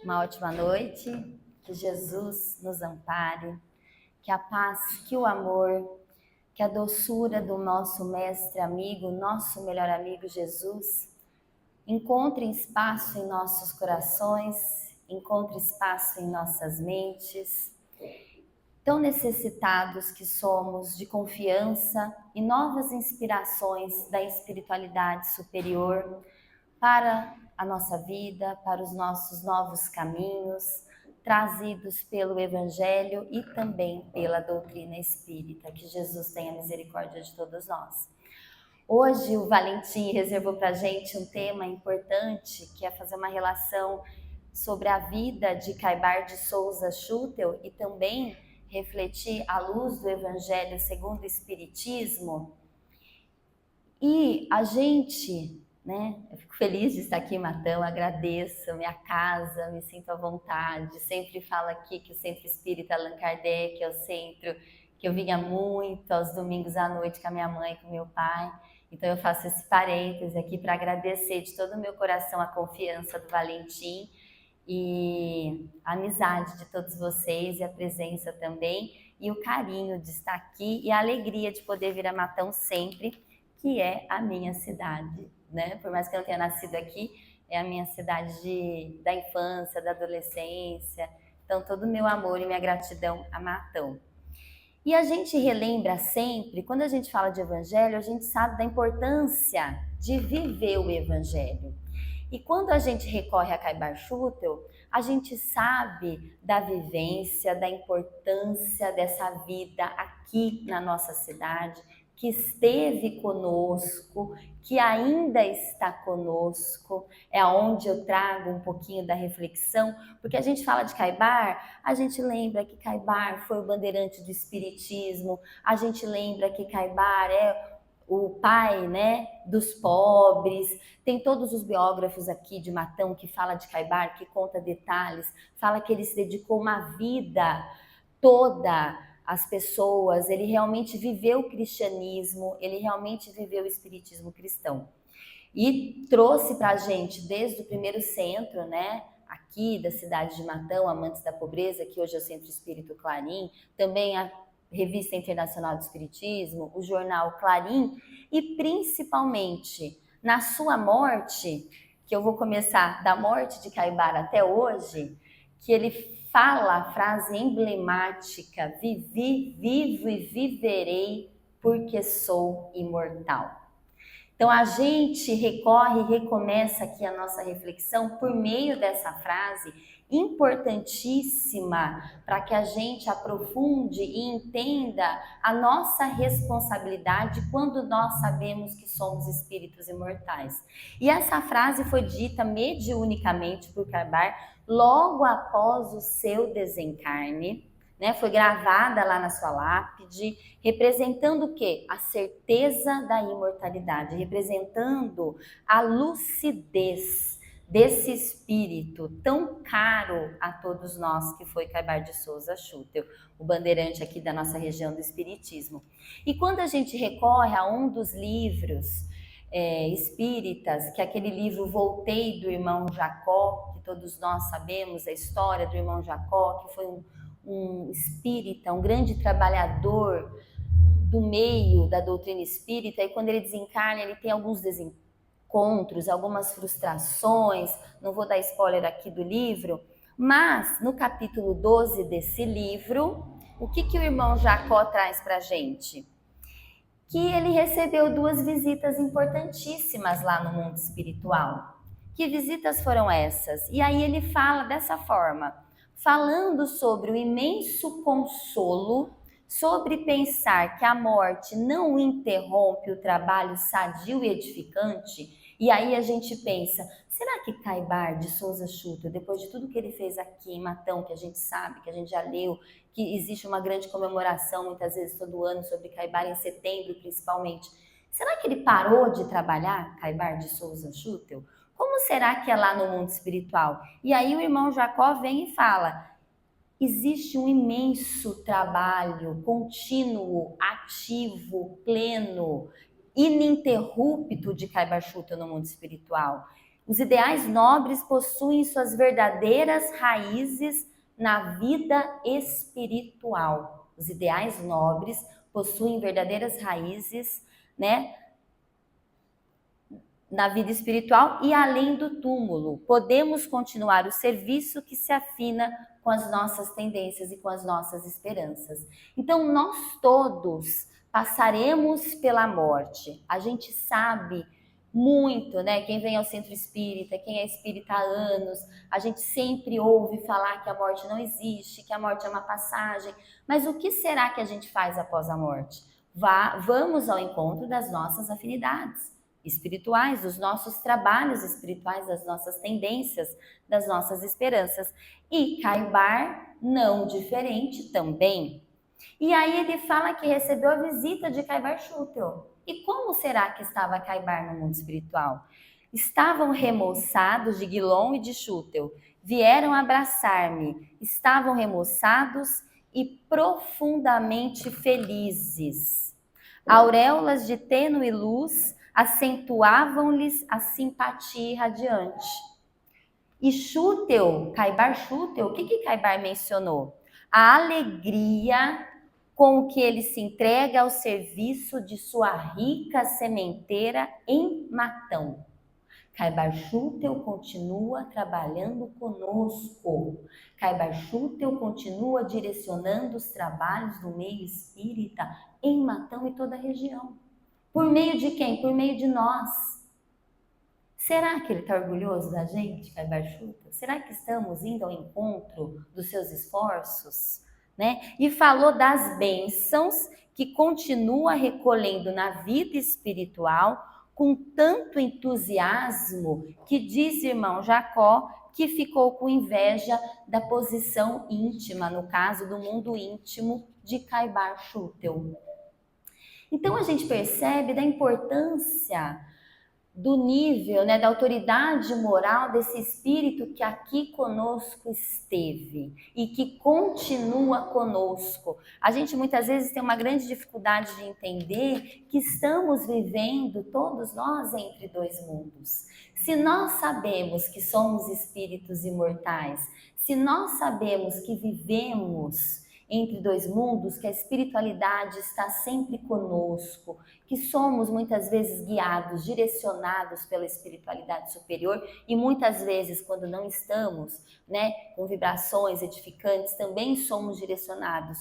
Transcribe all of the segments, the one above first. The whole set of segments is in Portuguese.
Uma ótima noite, que Jesus nos ampare, que a paz, que o amor, que a doçura do nosso mestre amigo, nosso melhor amigo Jesus, encontre espaço em nossos corações, encontre espaço em nossas mentes, tão necessitados que somos de confiança e novas inspirações da espiritualidade superior para a nossa vida, para os nossos novos caminhos, trazidos pelo Evangelho e também pela doutrina espírita. Que Jesus tenha misericórdia de todos nós. Hoje o Valentim reservou para a gente um tema importante, que é fazer uma relação sobre a vida de Caibar de Souza Schutel e também refletir à luz do Evangelho segundo o Espiritismo. E a gente, eu fico feliz de estar aqui em Matão, agradeço minha casa, me sinto à vontade, sempre falo aqui que o Centro Espírita Allan Kardec é o centro que eu vinha muito aos domingos à noite com a minha mãe, com meu pai. Então eu faço esse parêntese aqui para agradecer de todo o meu coração a confiança do Valentim e a amizade de todos vocês e a presença também e o carinho de estar aqui e a alegria de poder vir a Matão sempre, que é a minha cidade, né? Por mais que eu não tenha nascido aqui, é a minha cidade da infância, da adolescência. Então todo o meu amor e minha gratidão a Matão. E a gente relembra sempre, quando a gente fala de evangelho, a gente sabe da importância de viver o evangelho. E quando a gente recorre a Caibar Schutel, a gente sabe da vivência, da importância dessa vida aqui na nossa cidade, que esteve conosco, que ainda está conosco, é onde eu trago um pouquinho da reflexão, porque a gente fala de Caibar, a gente lembra que Caibar foi o bandeirante do Espiritismo, a gente lembra que Caibar é o pai, dos pobres. Tem todos os biógrafos aqui de Matão que fala de Caibar, que conta detalhes, fala que ele se dedicou uma vida toda às pessoas, ele realmente viveu o cristianismo, ele realmente viveu o espiritismo cristão. E trouxe para a gente, desde o primeiro centro, aqui da cidade de Matão, Amantes da Pobreza, que hoje é o Centro Espírito Clarim, também a Revista Internacional do Espiritismo, o jornal Clarim, e principalmente na sua morte, que eu vou começar da morte de Caibar até hoje, que ele fala a frase emblemática: vivi, vivo e viverei porque sou imortal. Então a gente recorre e recomeça aqui a nossa reflexão por meio dessa frase importantíssima para que a gente aprofunde e entenda a nossa responsabilidade quando nós sabemos que somos espíritos imortais. E essa frase foi dita mediunicamente por Caibar logo após o seu desencarne, foi gravada lá na sua lápide, representando o quê? A certeza da imortalidade, representando a lucidez desse espírito tão caro a todos nós, que foi Caibar de Souza Schutel, o bandeirante aqui da nossa região do espiritismo. E quando a gente recorre a um dos livros espíritas, que é aquele livro Voltei, do irmão Jacó, que todos nós sabemos a história do irmão Jacó, que foi um espírita, um grande trabalhador do meio da doutrina espírita, e quando ele desencarna, ele tem alguns desencontros, algumas frustrações, não vou dar spoiler aqui do livro, mas no capítulo 12 desse livro, o que o irmão Jacó traz para a gente? Que ele recebeu 2 visitas importantíssimas lá no mundo espiritual. Que visitas foram essas? E aí ele fala dessa forma: falando sobre o imenso consolo, sobre pensar que a morte não interrompe o trabalho sadio e edificante. E aí a gente pensa, será que Caibar de Souza Schutel, depois de tudo que ele fez aqui em Matão, que a gente sabe, que a gente já leu, que existe uma grande comemoração, muitas vezes todo ano, sobre Caibar, em setembro principalmente, será que ele parou de trabalhar, Caibar de Souza Schutel? Como será que é lá no mundo espiritual? E aí o irmão Jacó vem e fala: existe um imenso trabalho contínuo, ativo, pleno, ininterrupto de Caibar Schutel no mundo espiritual. Os ideais nobres possuem suas verdadeiras raízes na vida espiritual. Os ideais nobres possuem verdadeiras raízes, né, na vida espiritual e além do túmulo. Podemos continuar o serviço que se afina com as nossas tendências e com as nossas esperanças. Então, nós todos passaremos pela morte. A gente sabe muito, né? Quem vem ao centro espírita, quem é espírita há anos, a gente sempre ouve falar que a morte não existe, que a morte é uma passagem. Mas o que será que a gente faz após a morte? Vamos ao encontro das nossas afinidades espirituais, dos nossos trabalhos espirituais, das nossas tendências, das nossas esperanças. E Caibar não diferente também. E aí ele fala que recebeu a visita de Caibar Schutel. E como será que estava Caibar no mundo espiritual? Estavam remoçados de Guilom e de Schutel. Vieram abraçar-me. Estavam remoçados e profundamente felizes. Auréolas de tênue luz acentuavam-lhes a simpatia irradiante. E Schutel, Caibar Schutel, o que Caibar mencionou? A alegria com que ele se entrega ao serviço de sua rica sementeira em Matão. Caibar Schutel continua trabalhando conosco. Caibar Schutel continua direcionando os trabalhos do meio espírita em Matão e toda a região. Por meio de quem? Por meio de nós. Será que ele está orgulhoso da gente, Caibar Schutel? Será que estamos indo ao encontro dos seus esforços? Né? E falou das bênçãos que continua recolhendo na vida espiritual com tanto entusiasmo que diz irmão Jacó que ficou com inveja da posição íntima, no caso do mundo íntimo de Caibar Schutel. Então a gente percebe da importância do nível, né, da autoridade moral desse espírito que aqui conosco esteve e que continua conosco. A gente muitas vezes tem uma grande dificuldade de entender que estamos vivendo, todos nós, entre dois mundos. Se nós sabemos que somos espíritos imortais, se nós sabemos que vivemos entre dois mundos, que a espiritualidade está sempre conosco, que somos muitas vezes guiados, direcionados pela espiritualidade superior e muitas vezes quando não estamos, né, com vibrações edificantes, também somos direcionados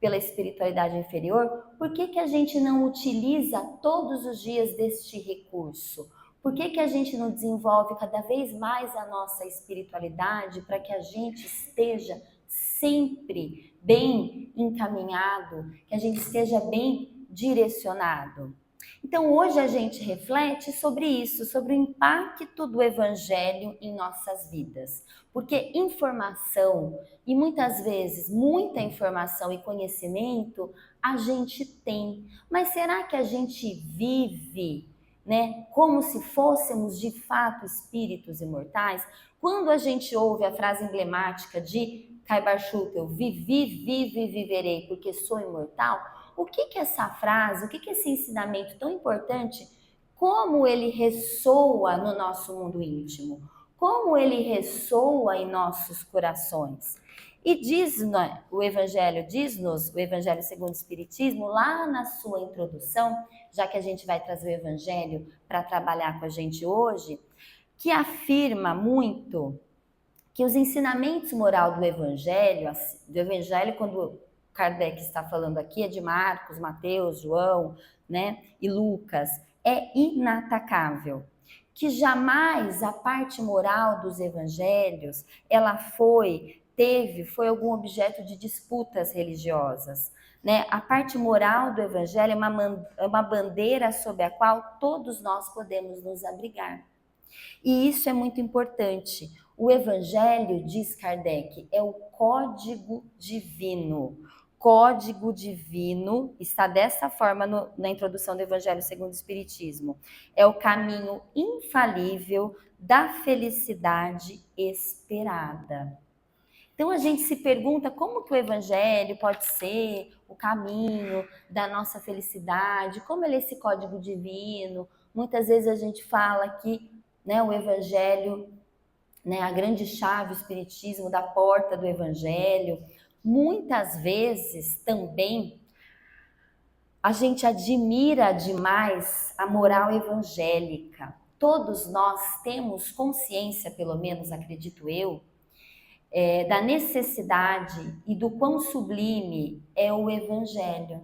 pela espiritualidade inferior. Por que a gente não utiliza todos os dias deste recurso? Por que a gente não desenvolve cada vez mais a nossa espiritualidade para que a gente esteja sempre bem encaminhado, que a gente esteja bem direcionado? Então hoje a gente reflete sobre isso, sobre o impacto do Evangelho em nossas vidas. Porque informação, e muitas vezes muita informação e conhecimento a gente tem, mas será que a gente vive, né, como se fôssemos de fato espíritos imortais? Quando a gente ouve a frase emblemática de Caibar Schutel, vivi, vive e viverei porque sou imortal, o que essa frase, o que esse ensinamento tão importante, como ele ressoa no nosso mundo íntimo, como ele ressoa em nossos corações. E o Evangelho o Evangelho segundo o Espiritismo, lá na sua introdução, já que a gente vai trazer o Evangelho para trabalhar com a gente hoje, que afirma muito que os ensinamentos moral do Evangelho, quando Kardec está falando aqui, é de Marcos, Mateus, João, né, e Lucas, é inatacável. Que jamais a parte moral dos evangelhos, foi algum objeto de disputas religiosas, né? A parte moral do evangelho é uma bandeira sob a qual todos nós podemos nos abrigar. E isso é muito importante. O Evangelho, diz Kardec, é o código divino. Código divino está dessa forma na introdução do Evangelho segundo o Espiritismo. É o caminho infalível da felicidade esperada. Então a gente se pergunta como que o Evangelho pode ser o caminho da nossa felicidade, como ele é esse código divino. Muitas vezes a gente fala que, né, o Evangelho, né, a grande chave, o Espiritismo da porta do Evangelho. Muitas vezes também a gente admira demais a moral evangélica. Todos nós temos consciência, pelo menos acredito eu, da necessidade e do quão sublime é o Evangelho.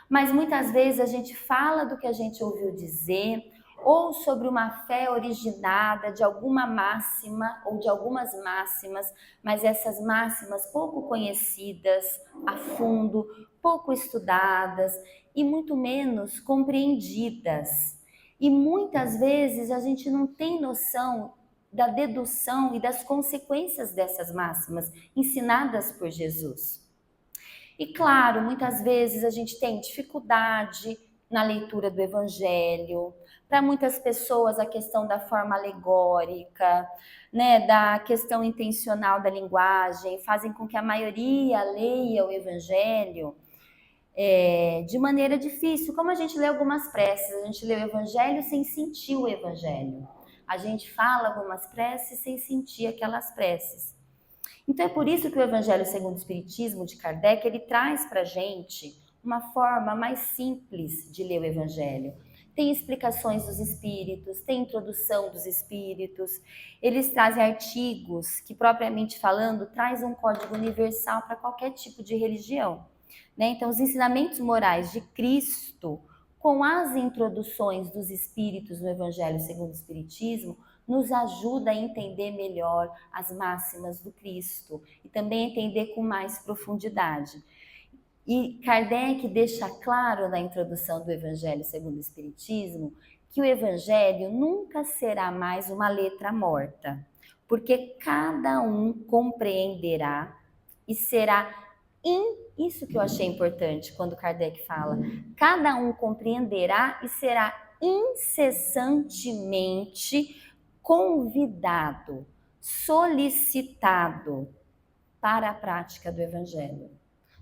Mas muitas vezes a gente fala do que a gente ouviu dizer, ou sobre uma fé originada de alguma máxima ou de algumas máximas, mas essas máximas pouco conhecidas a fundo, pouco estudadas e muito menos compreendidas. E muitas vezes a gente não tem noção da dedução e das consequências dessas máximas ensinadas por Jesus. E claro, muitas vezes a gente tem dificuldade na leitura do Evangelho. Para muitas pessoas, a questão da forma alegórica, né, da questão intencional da linguagem, fazem com que a maioria leia o Evangelho de maneira difícil. Como a gente lê algumas preces, a gente lê o Evangelho sem sentir o Evangelho. A gente fala algumas preces sem sentir aquelas preces. Então é por isso que o Evangelho segundo o Espiritismo de Kardec, ele traz para a gente uma forma mais simples de ler o Evangelho. Tem explicações dos Espíritos, tem introdução dos Espíritos, eles trazem artigos que, propriamente falando, traz um código universal para qualquer tipo de religião, né? Então, os ensinamentos morais de Cristo, com as introduções dos Espíritos no Evangelho segundo o Espiritismo, nos ajuda a entender melhor as máximas do Cristo e também entender com mais profundidade. E Kardec deixa claro na introdução do Evangelho segundo o Espiritismo que o Evangelho nunca será mais uma letra morta, porque cada um compreenderá e será isso que eu achei importante quando Kardec fala, cada um compreenderá e será incessantemente convidado, solicitado para a prática do Evangelho.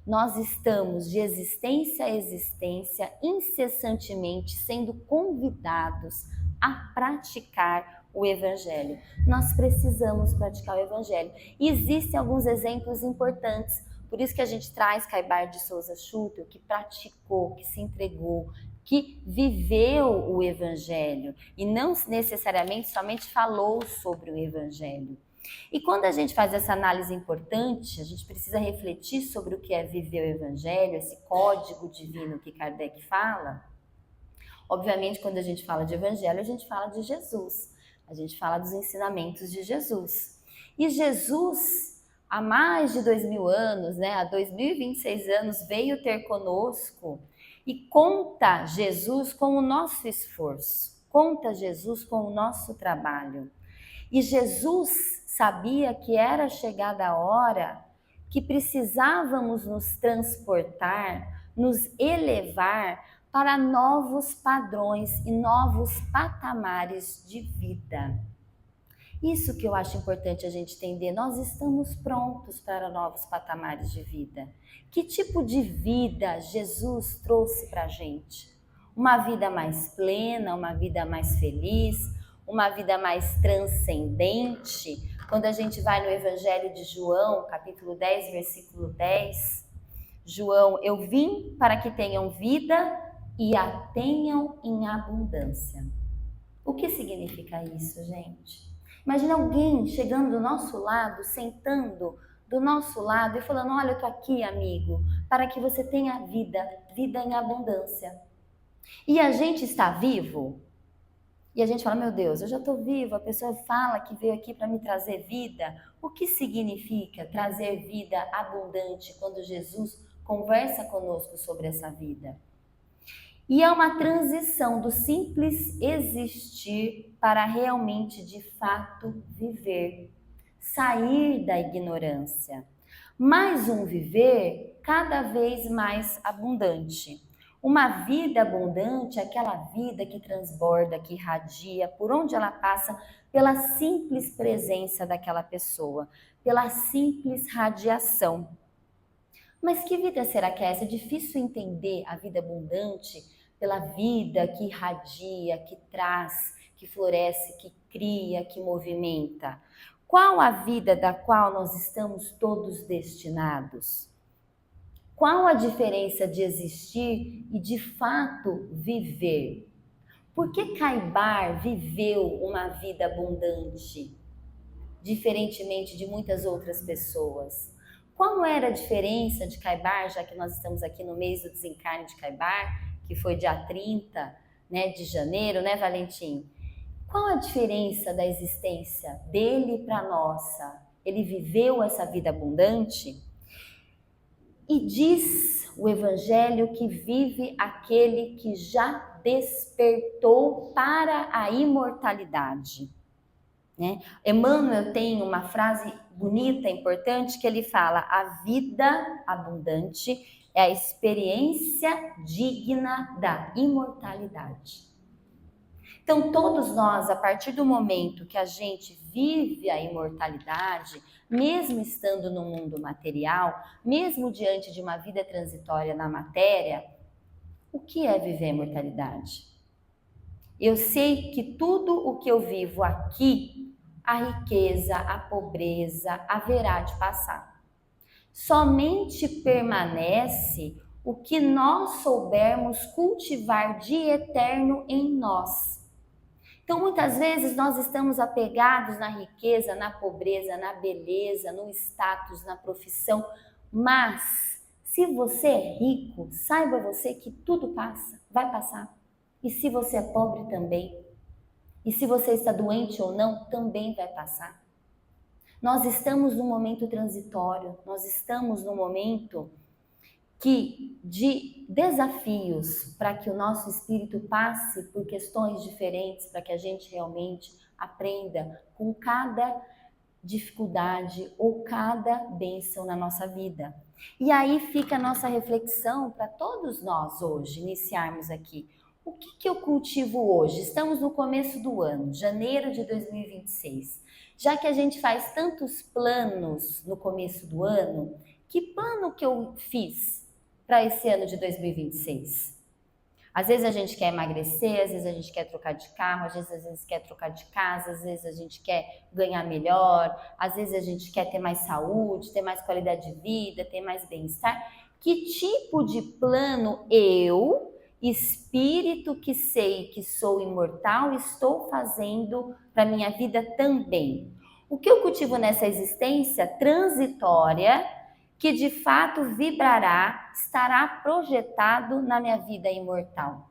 Nós estamos de existência a existência, incessantemente sendo convidados a praticar o Evangelho. Nós precisamos praticar o Evangelho. E existem alguns exemplos importantes, por isso que a gente traz Caibar de Souza Schutel, que praticou, que se entregou, que viveu o Evangelho e não necessariamente somente falou sobre o Evangelho. E quando a gente faz essa análise importante, a gente precisa refletir sobre o que é viver o Evangelho, esse código divino que Kardec fala. Obviamente, quando a gente fala de Evangelho, a gente fala de Jesus, a gente fala dos ensinamentos de Jesus. E Jesus, há mais de 2000 anos, né, há 2026 anos, veio ter conosco e conta Jesus com o nosso esforço, conta Jesus com o nosso trabalho. E Jesus sabia que era chegada a hora que precisávamos nos transportar, nos elevar para novos padrões e novos patamares de vida. Isso que eu acho importante a gente entender, nós estamos prontos para novos patamares de vida. Que tipo de vida Jesus trouxe para a gente? Uma vida mais plena, uma vida mais feliz, uma vida mais transcendente. Quando a gente vai no Evangelho de João, capítulo 10, versículo 10, João, eu vim para que tenham vida e a tenham em abundância. O que significa isso, gente? Imagina alguém chegando do nosso lado, sentando do nosso lado e falando, olha, eu tô aqui, amigo, para que você tenha vida, vida em abundância. E a gente está vivo? E a gente fala, meu Deus, eu já estou vivo, a pessoa fala que veio aqui para me trazer vida. O que significa trazer vida abundante quando Jesus conversa conosco sobre essa vida? E é uma transição do simples existir para realmente, de fato, viver. Sair da ignorância. Mais um viver cada vez mais abundante. Uma vida abundante é aquela vida que transborda, que irradia, por onde ela passa, pela simples presença daquela pessoa, pela simples radiação. Mas que vida será que é essa? É difícil entender a vida abundante pela vida que irradia, que traz, que floresce, que cria, que movimenta? Qual a vida da qual nós estamos todos destinados? Qual a diferença de existir e de fato viver? Por que Caibar viveu uma vida abundante, diferentemente de muitas outras pessoas? Qual era a diferença de Caibar, já que nós estamos aqui no mês do desencarne de Caibar, que foi dia 30, né, de janeiro, né, Valentim? Qual a diferença da existência dele para a nossa? Ele viveu essa vida abundante? E diz o Evangelho que vive aquele que já despertou para a imortalidade. Né? Emmanuel tem uma frase bonita, importante, que ele fala: a vida abundante é a experiência digna da imortalidade. Então, todos nós, a partir do momento que a gente vive a imortalidade, mesmo estando no mundo material, mesmo diante de uma vida transitória na matéria, o que é viver a imortalidade? Eu sei que tudo o que eu vivo aqui, a riqueza, a pobreza, haverá de passar. Somente permanece o que nós soubermos cultivar de eterno em nós. Então, muitas vezes nós estamos apegados na riqueza, na pobreza, na beleza, no status, na profissão, mas se você é rico, saiba você que tudo passa, vai passar. E se você é pobre também. E se você está doente ou não, também vai passar. Nós estamos num momento transitório, nós estamos num momento de desafios para que o nosso espírito passe por questões diferentes, para que a gente realmente aprenda com cada dificuldade ou cada bênção na nossa vida. E aí fica a nossa reflexão para todos nós hoje, iniciarmos aqui. O que eu cultivo hoje? Estamos no começo do ano, janeiro de 2026. Já que a gente faz tantos planos no começo do ano, que plano que eu fiz para esse ano de 2026? Às vezes a gente quer emagrecer, às vezes a gente quer trocar de carro, às vezes quer trocar de casa, às vezes a gente quer ganhar melhor, às vezes a gente quer ter mais saúde, ter mais qualidade de vida, ter mais bem-estar. Que tipo de plano eu, espírito que sei que sou imortal, estou fazendo para minha vida também? O que eu cultivo nessa existência transitória, que de fato vibrará, estará projetado na minha vida imortal?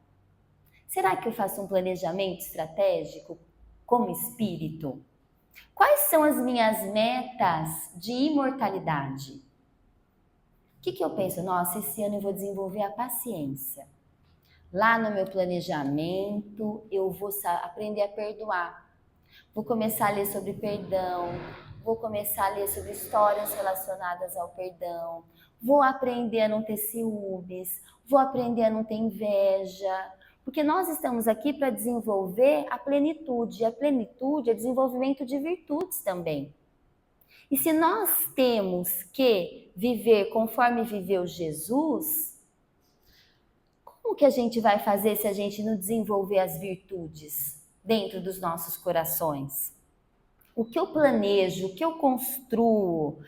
Será que eu faço um planejamento estratégico como espírito? Quais são as minhas metas de imortalidade? O que eu penso? Nossa, esse ano eu vou desenvolver a paciência. Lá no meu planejamento, eu vou aprender a perdoar. Vou começar a ler sobre perdão, vou começar a ler sobre histórias relacionadas ao perdão, vou aprender a não ter ciúmes, vou aprender a não ter inveja, porque nós estamos aqui para desenvolver a plenitude, e a plenitude é desenvolvimento de virtudes também. E se nós temos que viver conforme viveu Jesus, como que a gente vai fazer se a gente não desenvolver as virtudes dentro dos nossos corações? O que eu planejo, o que eu construo,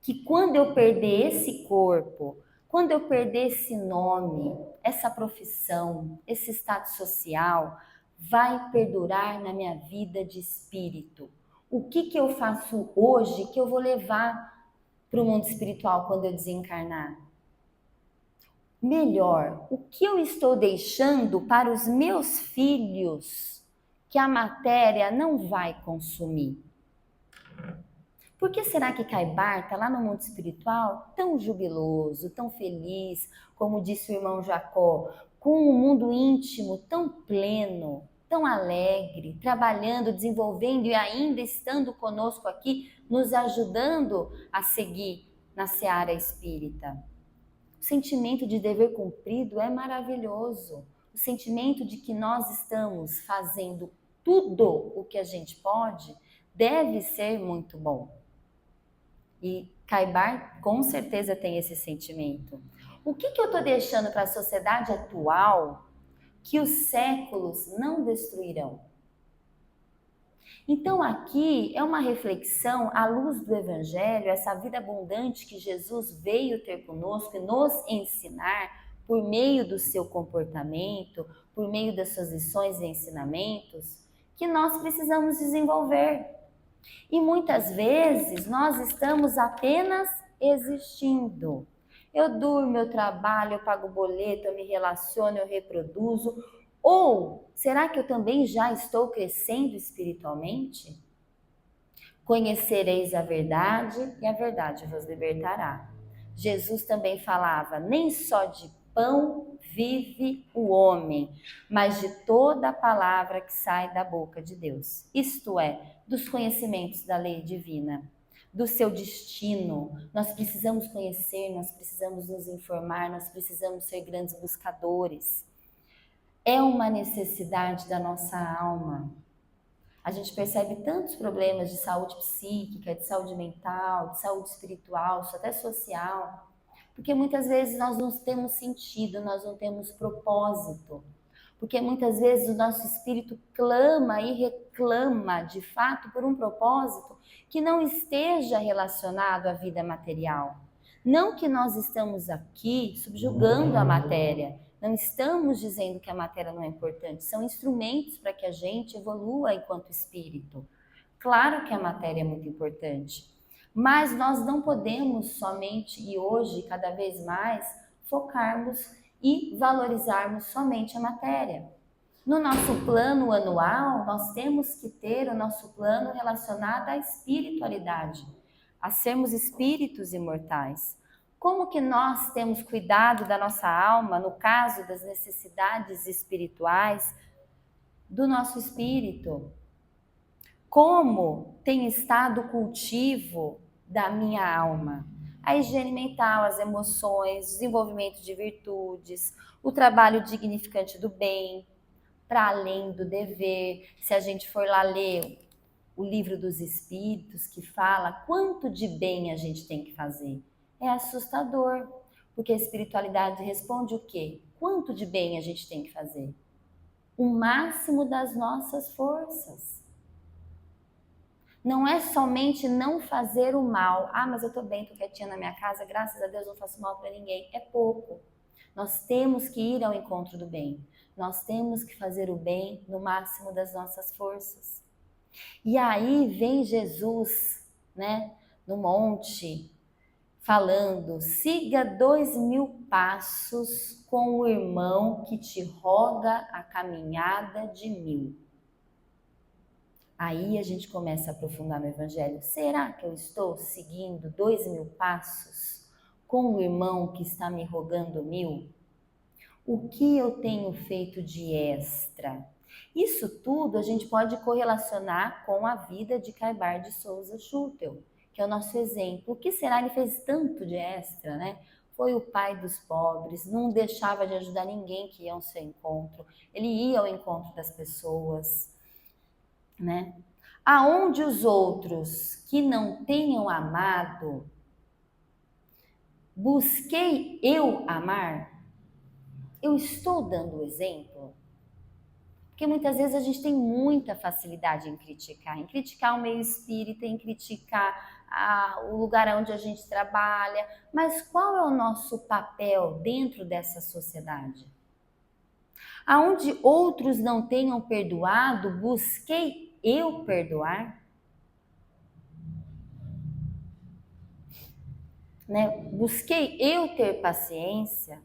que quando eu perder esse corpo, quando eu perder esse nome, essa profissão, esse status social, vai perdurar na minha vida de espírito. O que eu faço hoje que eu vou levar para o mundo espiritual quando eu desencarnar? Melhor, o que eu estou deixando para os meus filhos que a matéria não vai consumir? Por que será que Caibar está lá no mundo espiritual tão jubiloso, tão feliz, como disse o irmão Jacó, com um mundo íntimo tão pleno, tão alegre, trabalhando, desenvolvendo e ainda estando conosco aqui, nos ajudando a seguir na seara espírita? O sentimento de dever cumprido é maravilhoso. O sentimento de que nós estamos fazendo tudo o que a gente pode deve ser muito bom. E Caibar com certeza tem esse sentimento. O que eu estou deixando para a sociedade atual que os séculos não destruirão? Então aqui é uma reflexão à luz do Evangelho, essa vida abundante que Jesus veio ter conosco e nos ensinar por meio do seu comportamento, por meio das suas lições e ensinamentos, que nós precisamos desenvolver. E muitas vezes nós estamos apenas existindo. Eu durmo, eu trabalho, eu pago boleto, eu me relaciono, eu reproduzo. Ou será que eu também já estou crescendo espiritualmente? Conhecereis a verdade e a verdade vos libertará. Jesus também falava: nem só de pão vive o homem, mas de toda a palavra que sai da boca de Deus. Isto é, dos conhecimentos da lei divina, do seu destino. Nós precisamos conhecer, nós precisamos nos informar, nós precisamos ser grandes buscadores. É uma necessidade da nossa alma. A gente percebe tantos problemas de saúde psíquica, de saúde mental, de saúde espiritual, até social, porque muitas vezes nós não temos sentido, nós não temos propósito, porque muitas vezes o nosso espírito clama e reclama de fato por um propósito que não esteja relacionado à vida material. Não que nós estamos aqui subjugando a matéria, não estamos dizendo que a matéria não é importante, são instrumentos para que a gente evolua enquanto espírito. Claro que a matéria é muito importante, mas nós não podemos somente, e hoje cada vez mais, focarmos e valorizarmos somente a matéria. No nosso plano anual, nós temos que ter o nosso plano relacionado à espiritualidade, a sermos espíritos imortais. Como que nós temos cuidado da nossa alma, no caso das necessidades espirituais do nosso espírito? Como tem estado o cultivo da minha alma? A higiene mental, as emoções, desenvolvimento de virtudes, o trabalho dignificante do bem, para além do dever. Se a gente for lá ler o livro dos Espíritos, que fala quanto de bem a gente tem que fazer, é assustador, porque a espiritualidade responde o quê? Quanto de bem a gente tem que fazer? O máximo das nossas forças. Não é somente não fazer o mal. Ah, mas eu tô bem, tô quietinha na minha casa, graças a Deus não faço mal para ninguém. É pouco. Nós temos que ir ao encontro do bem. Nós temos que fazer o bem no máximo das nossas forças. E aí vem Jesus, né, no monte, falando: siga 2000 passos com o irmão que te roga a caminhada de 1000. Aí a gente começa a aprofundar no Evangelho. Será que eu estou seguindo 2000 passos com o irmão que está me rogando 1000? O que eu tenho feito de extra? Isso tudo a gente pode correlacionar com a vida de Caibar de Souza Schutel, que é o nosso exemplo. O que será? Ele fez tanto de extra, né? Foi o pai dos pobres, não deixava de ajudar ninguém que ia ao seu encontro. Ele ia ao encontro das pessoas, né? Aonde os outros que não tenham amado, busquei eu amar? Eu estou dando o exemplo? Porque muitas vezes a gente tem muita facilidade em criticar o meio espírita, em criticar o lugar onde a gente trabalha, mas qual é o nosso papel dentro dessa sociedade? Aonde outros não tenham perdoado, busquei eu perdoar? Né? Busquei eu ter paciência?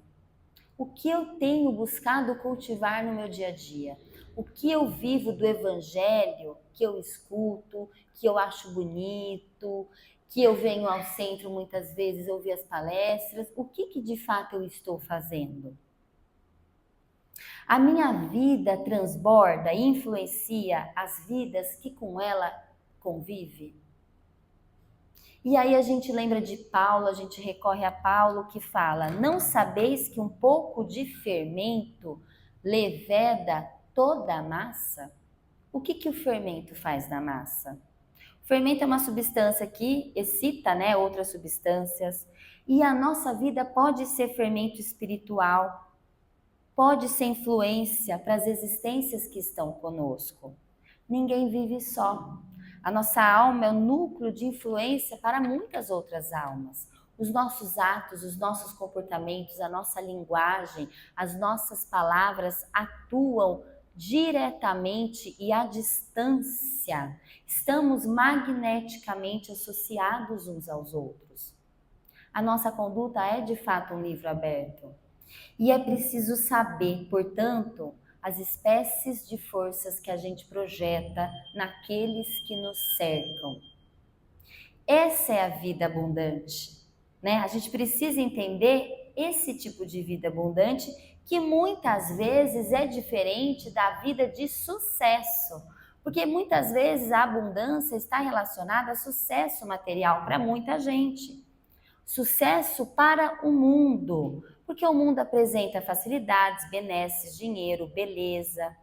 O que eu tenho buscado cultivar no meu dia a dia? O que eu vivo do Evangelho, que eu escuto, que eu acho bonito, que eu venho ao centro muitas vezes ouvir as palestras, o que de fato eu estou fazendo? A minha vida transborda e influencia as vidas que com ela convive? E aí a gente lembra de Paulo, a gente recorre a Paulo que fala: não sabeis que um pouco de fermento leveda toda a massa? O que o fermento faz na massa? O fermento é uma substância que excita, né, outras substâncias. E a nossa vida pode ser fermento espiritual, pode ser influência para as existências que estão conosco. Ninguém vive só. A nossa alma é o núcleo de influência para muitas outras almas. Os nossos atos, os nossos comportamentos, a nossa linguagem, as nossas palavras atuam diretamente e à distância. Estamos magneticamente associados uns aos outros. A nossa conduta é de fato um livro aberto. E é preciso saber, portanto, as espécies de forças que a gente projeta naqueles que nos cercam. Essa é a vida abundante, né? A gente precisa entender esse tipo de vida abundante que muitas vezes é diferente da vida de sucesso, porque muitas vezes a abundância está relacionada a sucesso material para muita gente. Sucesso para o mundo, porque o mundo apresenta facilidades, benesses, dinheiro, beleza.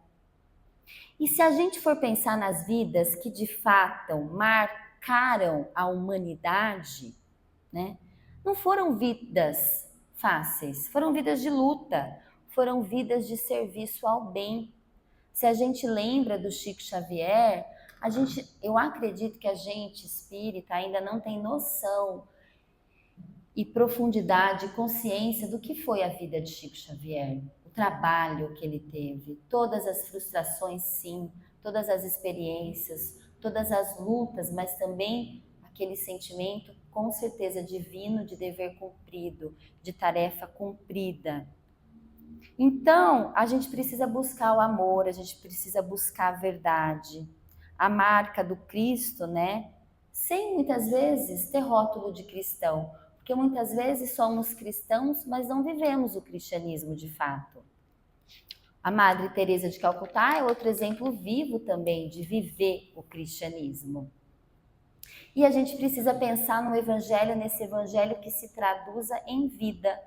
E se a gente for pensar nas vidas que de fato marcaram a humanidade, né? Não foram vidas fáceis, foram vidas de luta, foram vidas de serviço ao bem. Se a gente lembra do Chico Xavier, eu acredito que a gente espírita ainda não tem noção e profundidade, consciência do que foi a vida de Chico Xavier, o trabalho que ele teve, todas as frustrações, sim, todas as experiências, todas as lutas, mas também aquele sentimento, com certeza, divino de dever cumprido, de tarefa cumprida. Então, a gente precisa buscar o amor, a gente precisa buscar a verdade, a marca do Cristo, né? Sem muitas vezes ter rótulo de cristão, porque muitas vezes somos cristãos, mas não vivemos o cristianismo de fato. A Madre Teresa de Calcutá é outro exemplo vivo também de viver o cristianismo. E a gente precisa pensar no evangelho, nesse evangelho que se traduza em vida.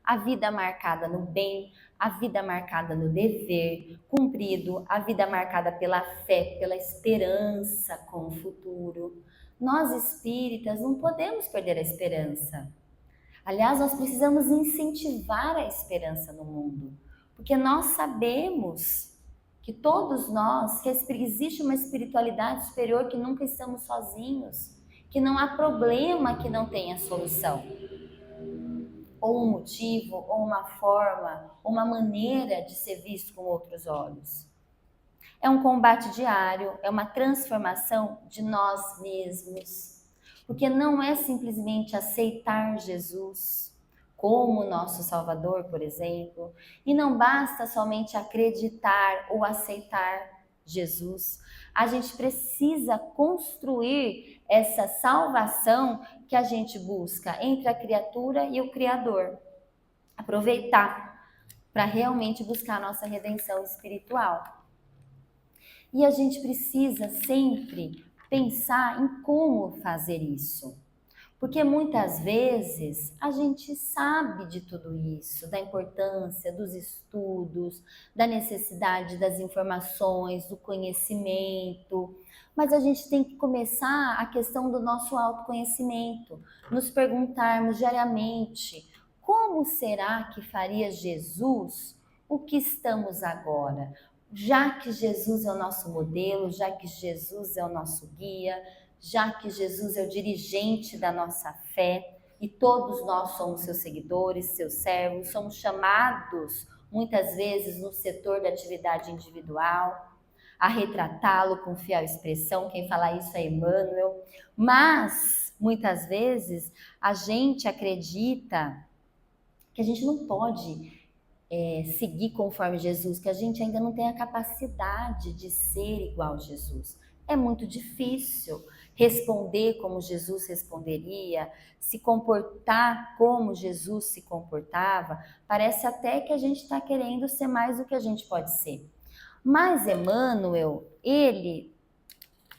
A vida marcada no bem, a vida marcada no dever cumprido, a vida marcada pela fé, pela esperança com o futuro. Nós espíritas não podemos perder a esperança. Aliás, nós precisamos incentivar a esperança no mundo, porque nós sabemos que todos nós, que existe uma espiritualidade superior, que nunca estamos sozinhos, que não há problema que não tenha solução. Ou um motivo, ou uma forma, ou uma maneira de ser visto com outros olhos. É um combate diário, é uma transformação de nós mesmos, porque não é simplesmente aceitar Jesus como nosso Salvador, por exemplo, e não basta somente acreditar ou aceitar Jesus. A gente precisa construir essa salvação que a gente busca entre a criatura e o Criador. Aproveitar para realmente buscar a nossa redenção espiritual. E a gente precisa sempre pensar em como fazer isso. Porque muitas vezes a gente sabe de tudo isso, da importância dos estudos, da necessidade das informações, do conhecimento, mas a gente tem que começar a questão do nosso autoconhecimento, nos perguntarmos diariamente: como será que faria Jesus o que estamos agora? Já que Jesus é o nosso modelo, já que Jesus é o nosso guia, já que Jesus é o dirigente da nossa fé e todos nós somos seus seguidores, seus servos, somos chamados muitas vezes no setor da atividade individual a retratá-lo com fiel expressão. Quem fala isso é Emmanuel, mas muitas vezes a gente acredita que a gente não pode seguir conforme Jesus, que a gente ainda não tem a capacidade de ser igual a Jesus. É muito difícil responder como Jesus responderia, se comportar como Jesus se comportava. Parece até que a gente está querendo ser mais do que a gente pode ser. Mas Emmanuel, ele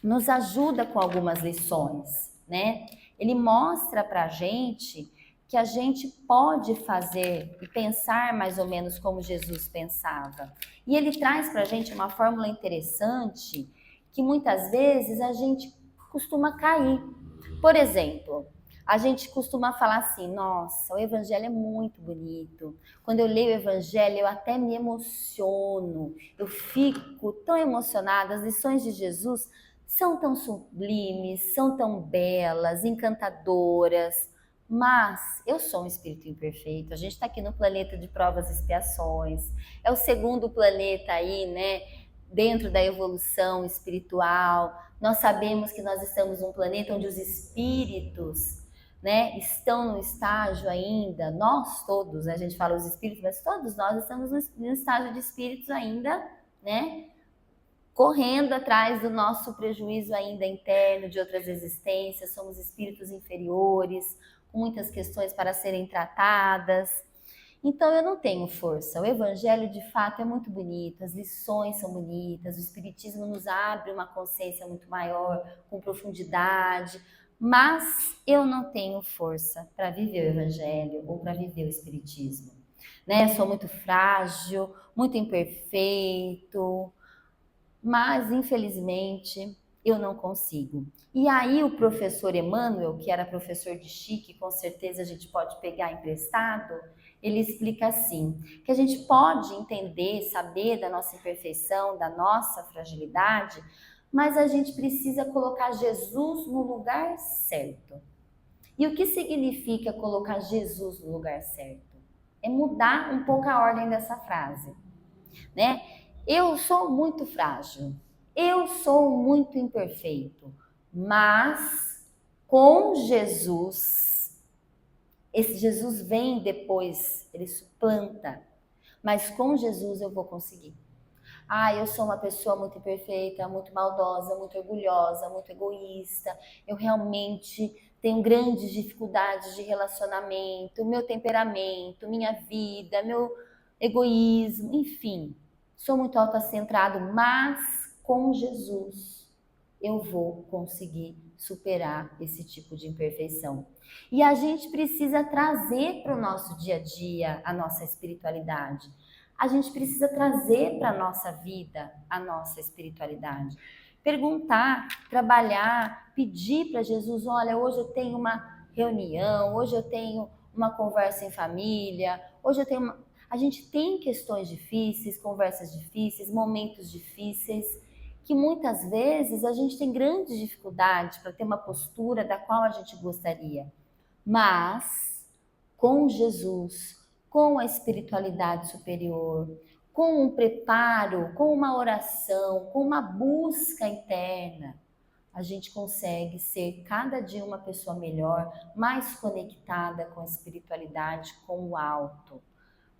nos ajuda com algumas lições, né? Ele mostra para a gente que a gente pode fazer e pensar mais ou menos como Jesus pensava. E ele traz para a gente uma fórmula interessante que muitas vezes a gente costuma cair. Por exemplo, A gente costuma falar assim, nossa, o evangelho é muito bonito. Quando eu leio o evangelho, eu até me emociono. Eu fico tão emocionada. As lições de Jesus são tão sublimes, são tão belas, encantadoras. Mas eu sou um espírito imperfeito. A gente está aqui no planeta de provas e expiações. É o segundo planeta aí, né? Dentro da evolução espiritual. Nós sabemos que nós estamos num planeta onde os espíritos, né, estão no estágio ainda, nós todos, né, a gente fala os espíritos, mas todos nós estamos no estágio de espíritos ainda, né, correndo atrás do nosso prejuízo ainda interno de outras existências, somos espíritos inferiores, com muitas questões para serem tratadas. Então eu não tenho força. O evangelho de fato é muito bonito, as lições são bonitas, o espiritismo nos abre uma consciência muito maior, com profundidade, mas eu não tenho força para viver o evangelho ou para viver o espiritismo. Né? Sou muito frágil, muito imperfeito, mas infelizmente eu não consigo. E aí o professor Emmanuel, que era professor de Chique, com certeza a gente pode pegar emprestado, ele explica assim, que a gente pode entender, saber da nossa imperfeição, da nossa fragilidade, mas a gente precisa colocar Jesus no lugar certo. E o que significa colocar Jesus no lugar certo? É mudar um pouco a ordem dessa frase, né? Eu sou muito frágil, eu sou muito imperfeito, mas com Jesus, esse Jesus vem depois, ele suplanta, mas com Jesus eu vou conseguir. Eu sou uma pessoa muito imperfeita, muito maldosa, muito orgulhosa, muito egoísta, eu realmente tenho grandes dificuldades de relacionamento, meu temperamento, minha vida, meu egoísmo, enfim. Sou muito autocentrado, mas com Jesus eu vou conseguir superar esse tipo de imperfeição. E a gente precisa trazer para o nosso dia a dia a nossa espiritualidade. A gente precisa trazer para a nossa vida a nossa espiritualidade. Perguntar, trabalhar, pedir para Jesus, olha, hoje eu tenho uma reunião, hoje eu tenho uma conversa em família, hoje eu tenho uma... A gente tem questões difíceis, conversas difíceis, momentos difíceis, que muitas vezes a gente tem grandes dificuldades para ter uma postura da qual a gente gostaria. Mas com Jesus, com a espiritualidade superior, com um preparo, com uma oração, com uma busca interna, a gente consegue ser cada dia uma pessoa melhor, mais conectada com a espiritualidade, com o alto.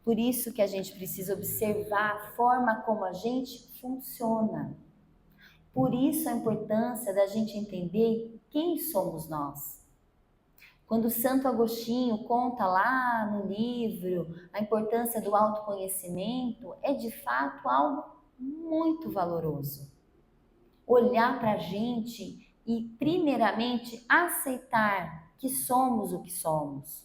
Por isso que a gente precisa observar a forma como a gente funciona. Por isso a importância da gente entender quem somos nós. Quando Santo Agostinho conta lá no livro a importância do autoconhecimento, é de fato algo muito valoroso. Olhar para a gente e, primeiramente, aceitar que somos o que somos.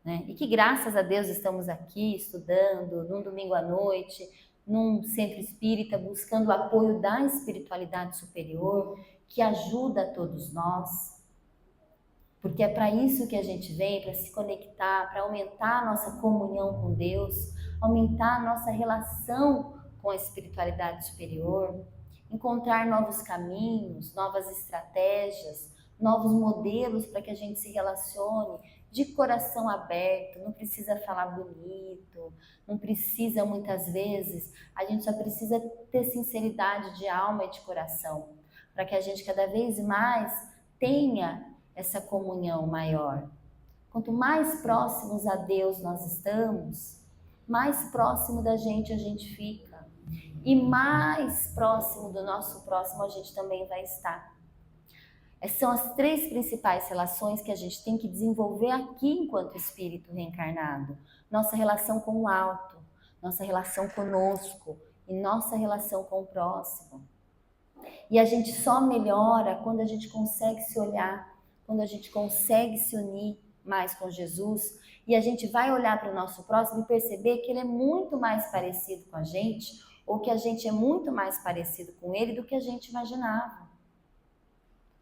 Né? E que, graças a Deus, estamos aqui estudando num domingo à noite, num centro espírita, buscando o apoio da espiritualidade superior, que ajuda a todos nós. Porque é para isso que a gente vem, para se conectar, para aumentar a nossa comunhão com Deus, aumentar a nossa relação com a espiritualidade superior, encontrar novos caminhos, novas estratégias, novos modelos para que a gente se relacione de coração aberto, não precisa falar bonito, não precisa muitas vezes, a gente só precisa ter sinceridade de alma e de coração, para que a gente cada vez mais tenha essa comunhão maior. Quanto mais próximos a Deus nós estamos, mais próximo da gente a gente fica. E mais próximo do nosso próximo a gente também vai estar. Essas são as três principais relações que a gente tem que desenvolver aqui enquanto espírito reencarnado. Nossa relação com o alto, nossa relação conosco e nossa relação com o próximo. E a gente só melhora quando a gente consegue se olhar, quando a gente consegue se unir mais com Jesus e a gente vai olhar para o nosso próximo e perceber que ele é muito mais parecido com a gente ou que a gente é muito mais parecido com ele do que a gente imaginava.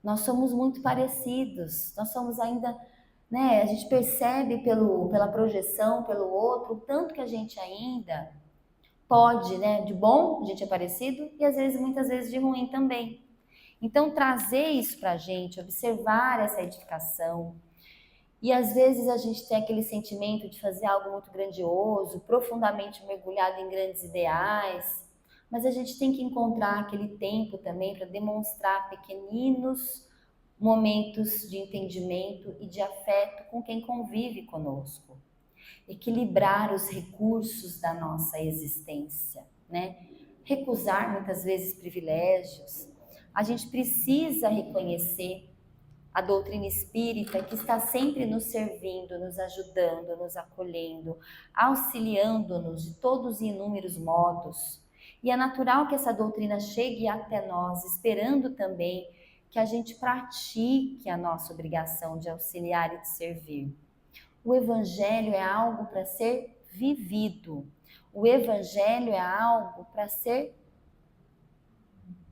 Nós somos muito parecidos, nós somos ainda né? A gente percebe pela projeção, pelo outro, o tanto que a gente ainda pode, né? De bom, a gente é parecido, e às vezes, muitas vezes, de ruim também. Então, trazer isso para a gente, observar essa edificação, e às vezes a gente tem aquele sentimento de fazer algo muito grandioso, profundamente mergulhado em grandes ideais, mas a gente tem que encontrar aquele tempo também para demonstrar pequeninos momentos de entendimento e de afeto com quem convive conosco. Equilibrar os recursos da nossa existência, né? Recusar muitas vezes privilégios. A gente precisa reconhecer a doutrina espírita que está sempre nos servindo, nos ajudando, nos acolhendo, auxiliando-nos de todos e inúmeros modos. E é natural que essa doutrina chegue até nós, esperando também que a gente pratique a nossa obrigação de auxiliar e de servir. O Evangelho é algo para ser vivido. O Evangelho é algo para ser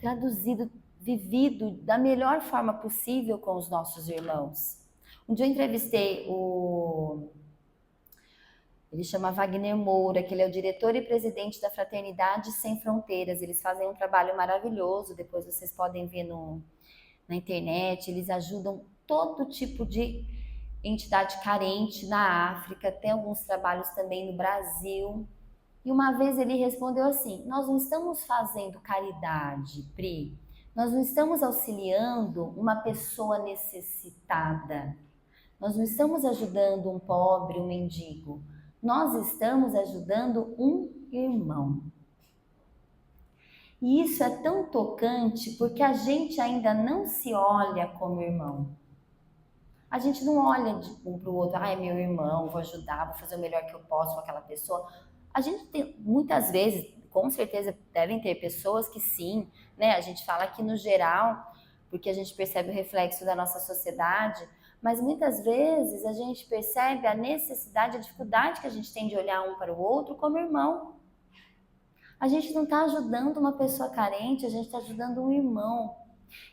traduzido, vivido da melhor forma possível com os nossos irmãos. Um dia eu entrevistei ele chama Wagner Moura, que ele é o diretor e presidente da Fraternidade Sem Fronteiras. Eles fazem um trabalho maravilhoso, depois vocês podem ver na internet. Eles ajudam todo tipo de entidade carente na África, tem alguns trabalhos também no Brasil. E uma vez ele respondeu assim: nós não estamos fazendo caridade, Pri, nós não estamos auxiliando uma pessoa necessitada, nós não estamos ajudando um pobre, um mendigo, nós estamos ajudando um irmão. E isso é tão tocante porque a gente ainda não se olha como irmão. A gente não olha de um para o outro, é meu irmão, vou ajudar, vou fazer o melhor que eu posso com aquela pessoa. A gente tem, muitas vezes, com certeza devem ter pessoas que sim, né? A gente fala que no geral, porque a gente percebe o reflexo da nossa sociedade, mas muitas vezes a gente percebe a necessidade, a dificuldade que a gente tem de olhar um para o outro como irmão. A gente não está ajudando uma pessoa carente, a gente está ajudando um irmão.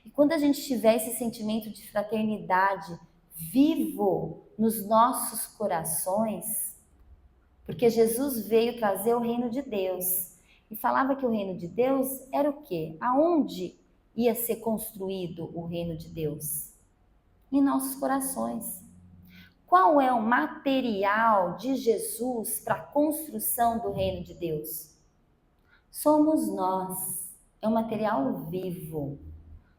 E quando a gente tiver esse sentimento de fraternidade vivo nos nossos corações, porque Jesus veio trazer o reino de Deus e falava que o reino de Deus era o quê? Aonde ia ser construído o reino de Deus? Em nossos corações. Qual é o material de Jesus para a construção do reino de Deus? Somos nós. É um material vivo.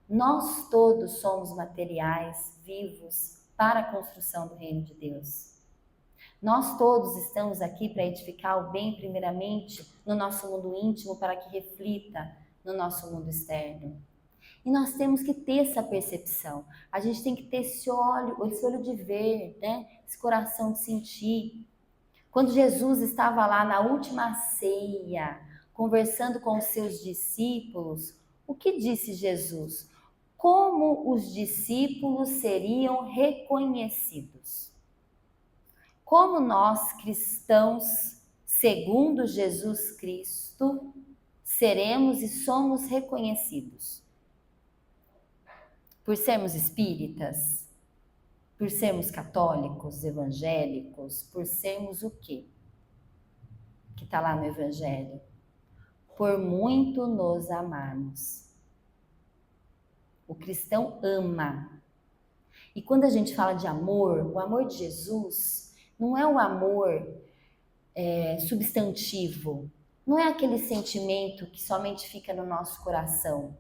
Nós todos somos materiais vivos para a construção do reino de Deus. Nós todos estamos aqui para edificar o bem, primeiramente, no nosso mundo íntimo, para que reflita no nosso mundo externo. E nós temos que ter essa percepção. A gente tem que ter esse olho de ver, né? Esse coração de sentir. Quando Jesus estava lá na última ceia, conversando com os seus discípulos, o que disse Jesus? Como os discípulos seriam reconhecidos? Como nós, cristãos, segundo Jesus Cristo, seremos e somos reconhecidos? Por sermos espíritas? Por sermos católicos, evangélicos? Por sermos o quê? Que está lá no Evangelho. Por muito nos amarmos. O cristão ama. E quando a gente fala de amor, o amor de Jesus não é o amor substantivo. Não é aquele sentimento que somente fica no nosso coração.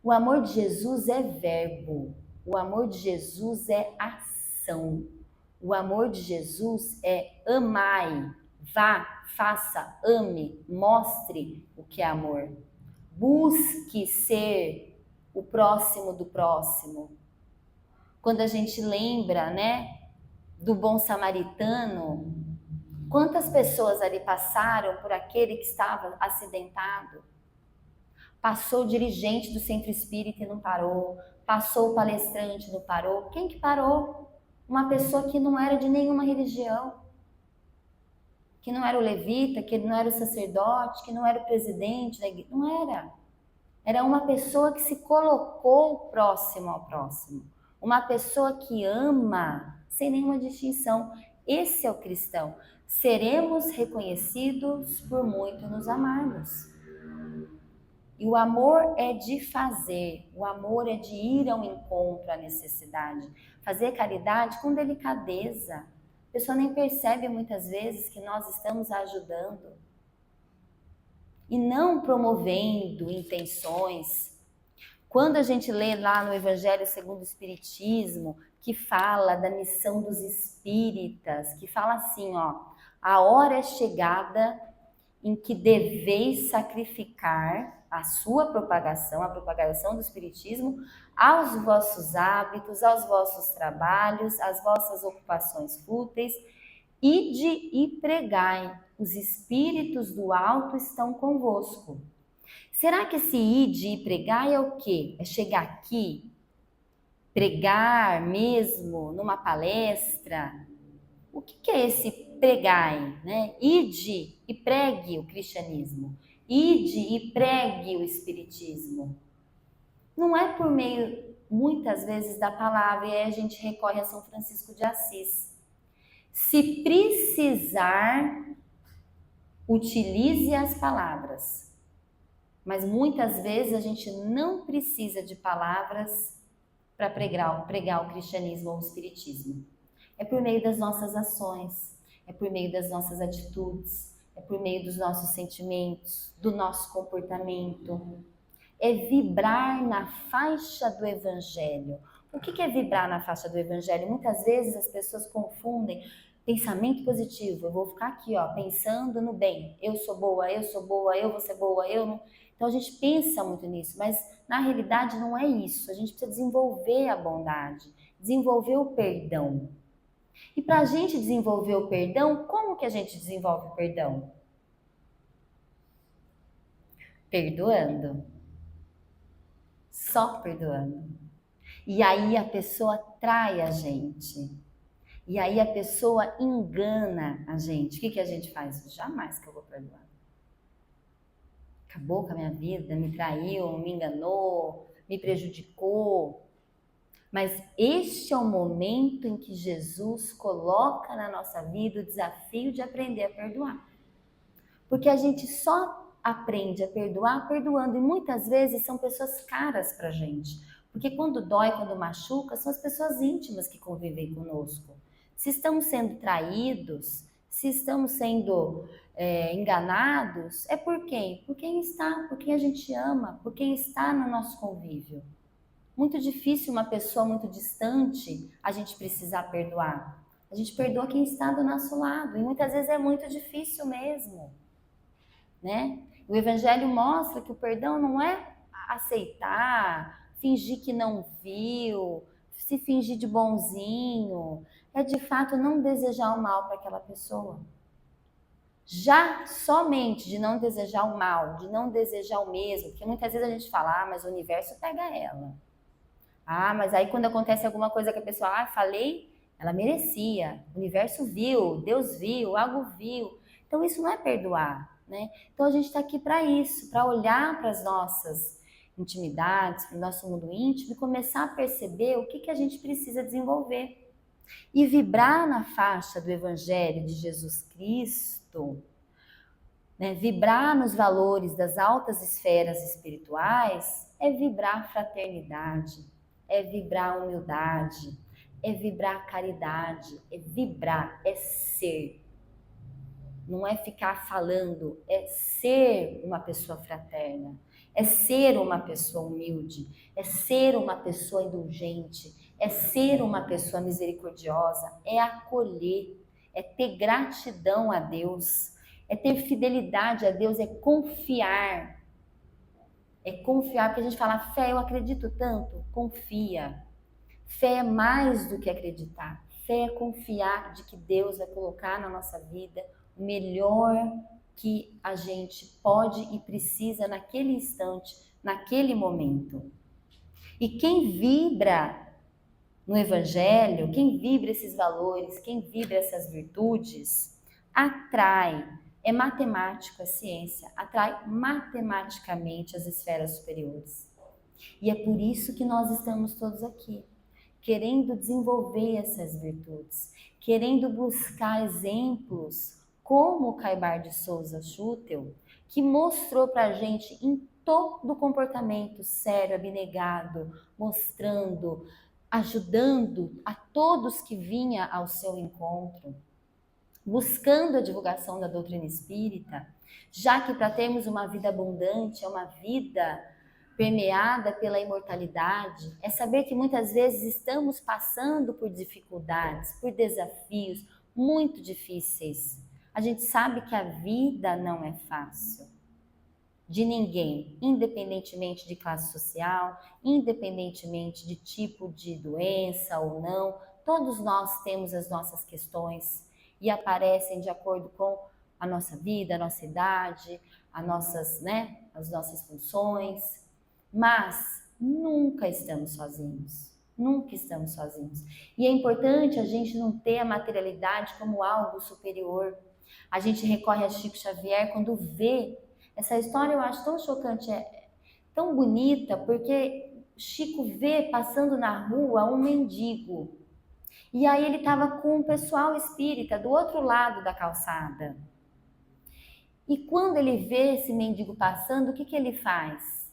O amor de Jesus é verbo. O amor de Jesus é ação. O amor de Jesus é amai. Vá, faça, ame, mostre o que é amor. Busque ser o próximo do próximo. Quando a gente lembra, né, do bom samaritano, quantas pessoas ali passaram por aquele que estava acidentado? Passou o dirigente do centro espírita e não parou. Passou o palestrante e não parou. Quem que parou? Uma pessoa que não era de nenhuma religião. Que não era o levita, que não era o sacerdote, que não era o presidente da igreja. Não era. Era uma pessoa que se colocou próximo ao próximo. uma pessoa que ama sem nenhuma distinção. Esse é o cristão. Seremos reconhecidos por muito nos amarmos. E o amor é de fazer, o amor é de ir ao encontro à necessidade. Fazer caridade com delicadeza. A pessoa nem percebe muitas vezes que nós estamos ajudando. E não promovendo intenções. Quando a gente lê lá no Evangelho segundo o Espiritismo, que fala da missão dos espíritas, que fala assim, ó, a hora é chegada em que deveis sacrificar a sua propagação, a propagação do Espiritismo, aos vossos hábitos, aos vossos trabalhos, às vossas ocupações fúteis, ide e pregai, os espíritos do alto estão convosco. Será que esse ide e pregai é o quê? É chegar aqui, pregar mesmo, numa palestra? O que é esse pregai, né? Ide e pregue o cristianismo. Ide e pregue o espiritismo. Não é por meio, muitas vezes, da palavra, e aí a gente recorre a São Francisco de Assis. Se precisar, utilize as palavras. Mas muitas vezes a gente não precisa de palavras para pregar o cristianismo ou o espiritismo. É por meio das nossas ações, é por meio das nossas atitudes, é por meio dos nossos sentimentos, do nosso comportamento. É vibrar na faixa do Evangelho. O que é vibrar na faixa do Evangelho? Muitas vezes as pessoas confundem pensamento positivo. Eu vou ficar aqui, ó, pensando no bem. Eu sou boa, eu vou ser boa, eu não... Então a gente pensa muito nisso, mas na realidade não é isso. A gente precisa desenvolver a bondade, desenvolver o perdão. E para a gente desenvolver o perdão, como que a gente desenvolve o perdão? Perdoando. Só perdoando. E aí a pessoa trai a gente. E aí a pessoa engana a gente. O que a gente faz? Jamais que eu vou perdoar. Acabou com a minha vida, me traiu, me enganou, me prejudicou. Mas este é o momento em que Jesus coloca na nossa vida o desafio de aprender a perdoar. Porque a gente só aprende a perdoar perdoando, e muitas vezes são pessoas caras pra gente. Porque quando dói, quando machuca, são as pessoas íntimas que convivem conosco. Se estamos sendo traídos, se estamos sendo enganados, é por quem? Por quem está, por quem a gente ama, por quem está no nosso convívio. Muito difícil uma pessoa muito distante a gente precisar perdoar. A gente perdoa quem está do nosso lado, e muitas vezes é muito difícil mesmo, né? O Evangelho mostra que o perdão não é aceitar, fingir que não viu, se fingir de bonzinho, é de fato não desejar o mal para aquela pessoa. Já somente de não desejar o mal, de não desejar o mesmo, porque muitas vezes a gente fala, mas o universo pega ela. Mas aí quando acontece alguma coisa que a pessoa, falei, ela merecia, o universo viu, Deus viu, algo viu. Então isso não é perdoar, né? Então a gente está aqui para isso, para olhar para as nossas intimidades, para o nosso mundo íntimo e começar a perceber o que a gente precisa desenvolver. E vibrar na faixa do Evangelho de Jesus Cristo, né? Vibrar nos valores das altas esferas espirituais, é vibrar fraternidade, é vibrar humildade, é vibrar caridade, é vibrar, é ser. Não é ficar falando, é ser uma pessoa fraterna, é ser uma pessoa humilde, é ser uma pessoa indulgente, é ser uma pessoa misericordiosa, é acolher, é ter gratidão a Deus, é ter fidelidade a Deus, é confiar. É confiar, porque a gente fala, fé, eu acredito tanto, confia. Fé é mais do que acreditar. Fé é confiar de que Deus vai colocar na nossa vida o melhor que a gente pode e precisa naquele instante, naquele momento. E quem vibra no Evangelho, quem vibra esses valores, quem vibra essas virtudes, atrai. É matemático, a ciência atrai matematicamente as esferas superiores. E é por isso que nós estamos todos aqui. querendo desenvolver essas virtudes, querendo buscar exemplos como o Caibar de Souza Schutel, que mostrou para a gente em todo o comportamento sério, abnegado, mostrando, ajudando a todos que vinham ao seu encontro, buscando a divulgação da doutrina espírita, já que para termos uma vida abundante, é uma vida permeada pela imortalidade, é saber que muitas vezes estamos passando por dificuldades, por desafios muito difíceis. A gente sabe que a vida não é fácil. De ninguém, independentemente de classe social, independentemente de tipo de doença ou não, todos nós temos as nossas questões e aparecem de acordo com a nossa vida, a nossa idade, as nossas funções, mas nunca estamos sozinhos. Nunca estamos sozinhos. E é importante a gente não ter a materialidade como algo superior. A gente recorre a Chico Xavier quando vê essa história. Eu acho tão chocante, tão bonita, porque Chico vê passando na rua um mendigo. E aí ele estava com o pessoal espírita do outro lado da calçada. E quando ele vê esse mendigo passando, o que que ele faz?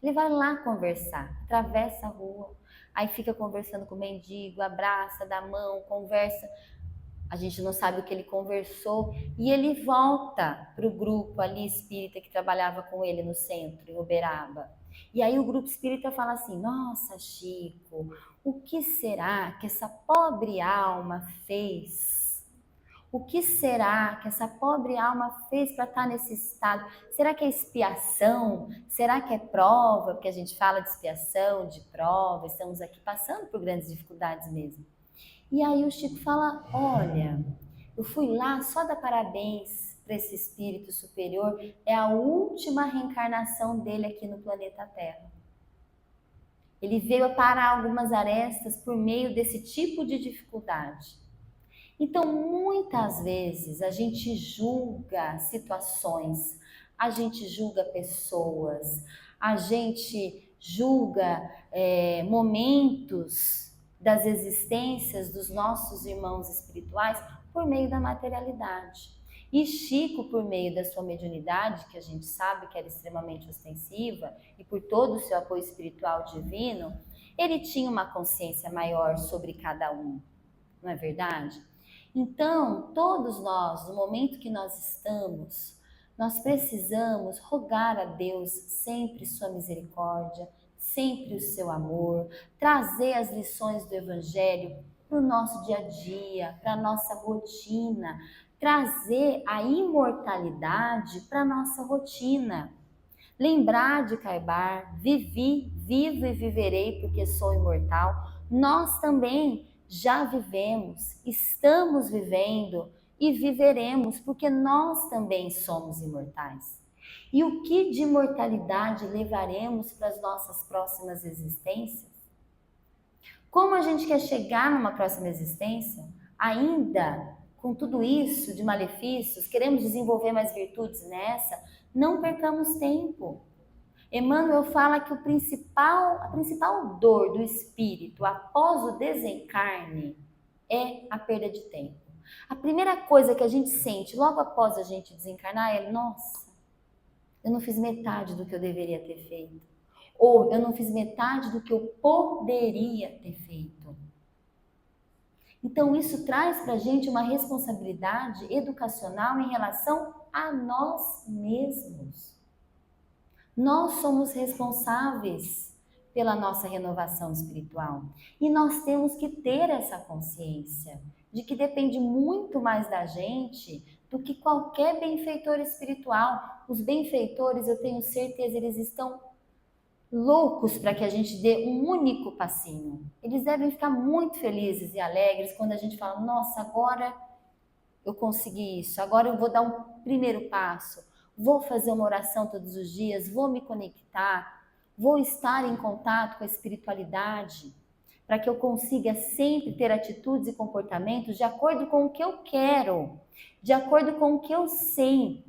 Ele vai lá conversar, atravessa a rua, aí fica conversando com o mendigo, abraça, dá a mão, conversa. A gente não sabe o que ele conversou e ele volta para o grupo ali espírita que trabalhava com ele no centro, em Uberaba. E aí o grupo espírita fala assim: nossa, Chico, o que será que essa pobre alma fez? O que será que essa pobre alma fez para estar nesse estado? Será que é expiação? Será que é prova? Porque a gente fala de expiação, de prova, estamos aqui passando por grandes dificuldades mesmo. E aí o Chico fala: olha, eu fui lá só dar parabéns para esse espírito superior, é a última reencarnação dele aqui no planeta Terra. Ele veio a parar algumas arestas por meio desse tipo de dificuldade. Então, muitas vezes a gente julga situações, a gente julga pessoas, a gente julga momentos das existências dos nossos irmãos espirituais por meio da materialidade. E Chico, por meio da sua mediunidade, que a gente sabe que era extremamente ostensiva, e por todo o seu apoio espiritual divino, ele tinha uma consciência maior sobre cada um, não é verdade? Então, todos nós, no momento que nós estamos, nós precisamos rogar a Deus sempre sua misericórdia, sempre o seu amor, trazer as lições do Evangelho para o nosso dia a dia, para a nossa rotina, trazer a imortalidade para a nossa rotina. Lembrar de Caibar: vivi, vivo e viverei porque sou imortal. Nós também já vivemos, estamos vivendo e viveremos, porque nós também somos imortais. E o que de imortalidade levaremos para as nossas próximas existências? Como a gente quer chegar numa próxima existência, ainda com tudo isso de malefícios, queremos desenvolver mais virtudes nessa, não percamos tempo. Emmanuel fala que a principal dor do espírito após o desencarne é a perda de tempo. A primeira coisa que a gente sente logo após a gente desencarnar é: nossa, eu não fiz metade do que eu deveria ter feito. Ou eu não fiz metade do que eu poderia ter feito. Então isso traz para a gente uma responsabilidade educacional em relação a nós mesmos. Nós somos responsáveis pela nossa renovação espiritual e nós temos que ter essa consciência de que depende muito mais da gente do que qualquer benfeitor espiritual. Os benfeitores, eu tenho certeza, eles estão loucos para que a gente dê um único passinho. Eles devem ficar muito felizes e alegres quando a gente fala: nossa, agora eu consegui isso, agora eu vou dar um primeiro passo. Vou fazer uma oração todos os dias, vou me conectar, vou estar em contato com a espiritualidade, para que eu consiga sempre ter atitudes e comportamentos de acordo com o que eu quero, de acordo com o que eu sei.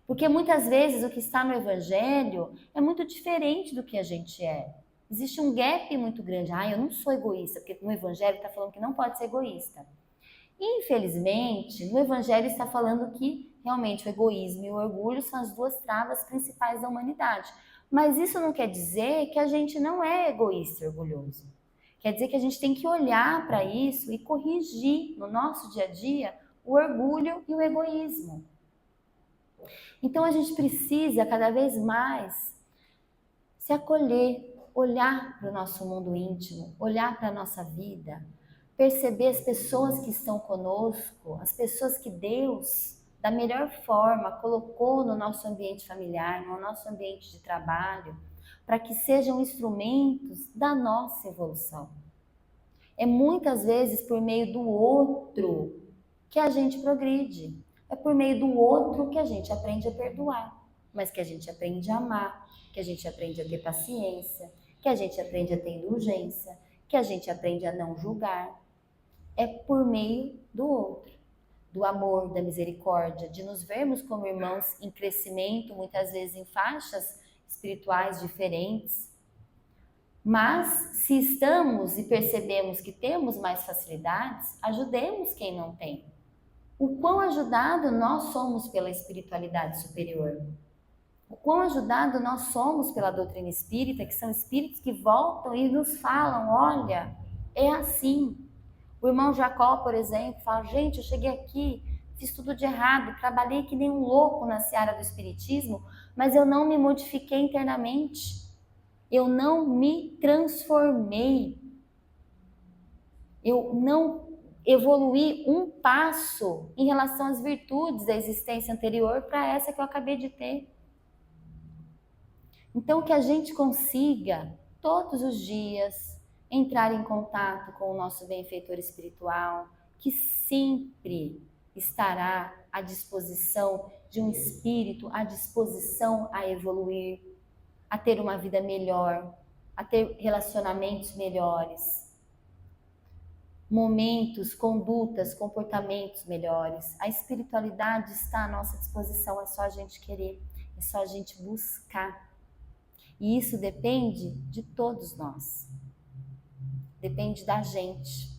Porque muitas vezes o que está no Evangelho é muito diferente do que a gente é. Existe um gap muito grande. Eu não sou egoísta, porque no Evangelho está falando que não pode ser egoísta. Infelizmente, no Evangelho está falando que realmente o egoísmo e o orgulho são as duas travas principais da humanidade. Mas isso não quer dizer que a gente não é egoísta e orgulhoso. Quer dizer que a gente tem que olhar para isso e corrigir no nosso dia a dia o orgulho e o egoísmo. Então a gente precisa cada vez mais se acolher, olhar para o nosso mundo íntimo, olhar para a nossa vida, perceber as pessoas que estão conosco, as pessoas que Deus, da melhor forma, colocou no nosso ambiente familiar, no nosso ambiente de trabalho, para que sejam instrumentos da nossa evolução. É muitas vezes por meio do outro que a gente progride. É por meio do outro que a gente aprende a perdoar, mas que a gente aprende a amar, que a gente aprende a ter paciência, que a gente aprende a ter indulgência, que a gente aprende a não julgar. É por meio do outro, do amor, da misericórdia, de nos vermos como irmãos em crescimento, muitas vezes em faixas espirituais diferentes. Mas se estamos e percebemos que temos mais facilidades, ajudemos quem não tem. O quão ajudado nós somos pela espiritualidade superior. O quão ajudado nós somos pela doutrina espírita, que são espíritos que voltam e nos falam, olha, é assim. O irmão Jacó, por exemplo, fala, gente, eu cheguei aqui, fiz tudo de errado, trabalhei que nem um louco na seara do espiritismo, mas eu não me modifiquei internamente. Eu não me transformei. Eu não evoluí um passo em relação às virtudes da existência anterior para essa que eu acabei de ter. Então, que a gente consiga, todos os dias, entrar em contato com o nosso benfeitor espiritual, que sempre estará à disposição de um espírito, à disposição a evoluir, a ter uma vida melhor, a ter relacionamentos melhores, momentos, condutas, comportamentos melhores. A espiritualidade está à nossa disposição, é só a gente querer, é só a gente buscar. E isso depende de todos nós, depende da gente.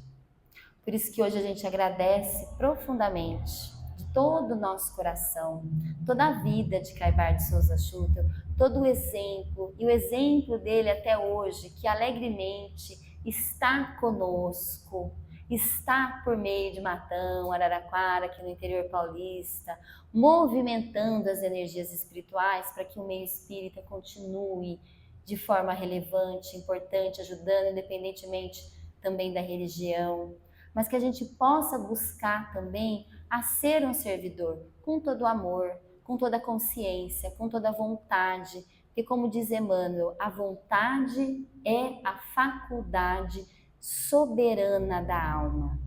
Por isso que hoje a gente agradece profundamente, de todo o nosso coração, toda a vida de Caibar de Souza Schutter, todo o exemplo, e o exemplo dele até hoje, que alegremente está conosco, está por meio de Matão, Araraquara, aqui no interior paulista, movimentando as energias espirituais para que o meio espírita continue de forma relevante, importante, ajudando independentemente também da religião, mas que a gente possa buscar também a ser um servidor com todo o amor, com toda a consciência, com toda a vontade, porque como diz Emmanuel, a vontade é a faculdade soberana da alma.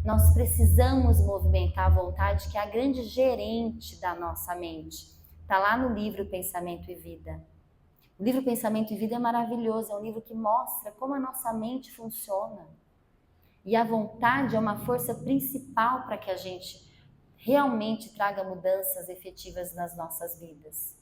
Nós precisamos movimentar a vontade, que é a grande gerente da nossa mente. Está lá no livro Pensamento e Vida. O livro Pensamento e Vida é maravilhoso, é um livro que mostra como a nossa mente funciona. E a vontade é uma força principal para que a gente realmente traga mudanças efetivas nas nossas vidas.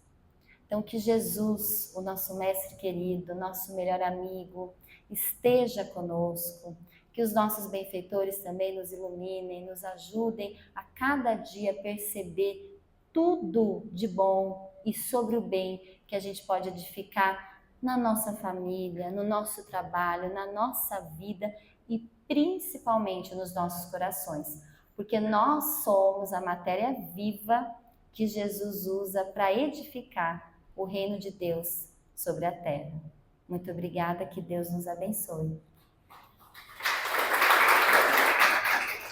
Então, que Jesus, o nosso mestre querido, nosso melhor amigo, esteja conosco, que os nossos benfeitores também nos iluminem, nos ajudem a cada dia perceber tudo de bom e sobre o bem que a gente pode edificar na nossa família, no nosso trabalho, na nossa vida e principalmente nos nossos corações, porque nós somos a matéria viva que Jesus usa para edificar o reino de Deus sobre a terra. Muito obrigada, que Deus nos abençoe.